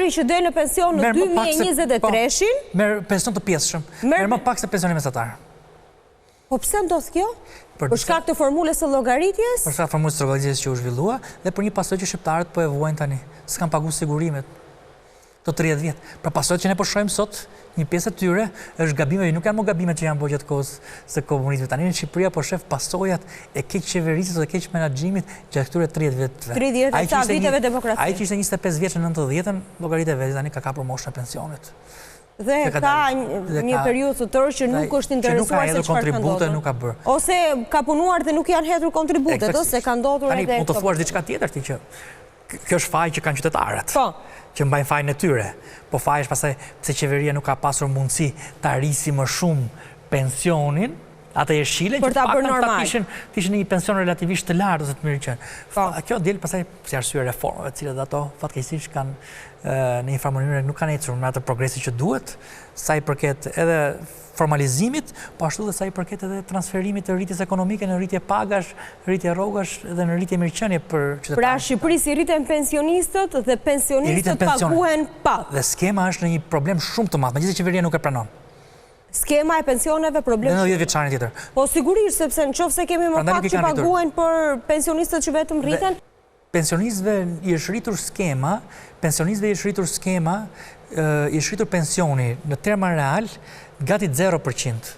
njëri që del në pension në 2023-shin... Merë pension të pjesëshëm. Merë më pak se pensioni mesatar. Po pse ndodh kjo? Për shkak të formulës së llogaritjes? Për shkak të formulës së llogaritjes që u zhvillua dhe për një pasojë që shqiptarët po e vuajnë tani. S'kan pagu sigurimet të 30 vjet. Pra pasojët që ne po shohim sot, një pjesë e tyre është gabime, nuk janë më gabime që janë bërë gjatë kohës së komunizmit. Tani në Shqipëria po shef pasojat e keq qeverisjes dhe keq menaxhimit gjatë këtyre 30 viteve. 30 viteve demokracie. Ai që ishte 25 vjeç në 90-ën, llogaritë e vet tani ka kapur moshën e pensionit. Dhe ka një periudhë të tërë që nuk është interesuar se çfarë ka ndodhur. Nuk ka bërë. Ose ka punuar dhe nuk janë hedhur kontributet, ose ka ndodhur edhe. Tani mund të thuash diçka tjetër ti që kjo është faj që kanë qytetarët. Po. Që mbajnë fajin e tyre. Po faji është pastaj pse qeveria nuk ka pasur mundësi ta rrisi më shumë pensionin, atë jeshile që të ishin një pension relativisht të lartë ose të mirë qenë. Kjo del pastaj si arsye reformave, të cilat ato fatkeqësisht kanë në një farë mënyrë nuk kanë ecur me atë progresi që duhet, sa i përket edhe formalizimit, po ashtu dhe sa i përket edhe transferimit të rritjes ekonomike në rritje pagash, rritje rrogash dhe në rritje mirëqenie për qytetarët. Pra Shqipërisë rriten pensionistët dhe pensionistët paguhen pak. Dhe skema është në një problem shumë të madh, megjithëse qeveria nuk e pranon. Skema e pensioneve problem. Në 10 vjeçarin tjetër. Po sigurisht, sepse nëse kemi më pak që paguhen për pensionistët që vetëm rriten. Pensionistëve i është rritur skema, i është rritur pensioni në terma real gati 0%.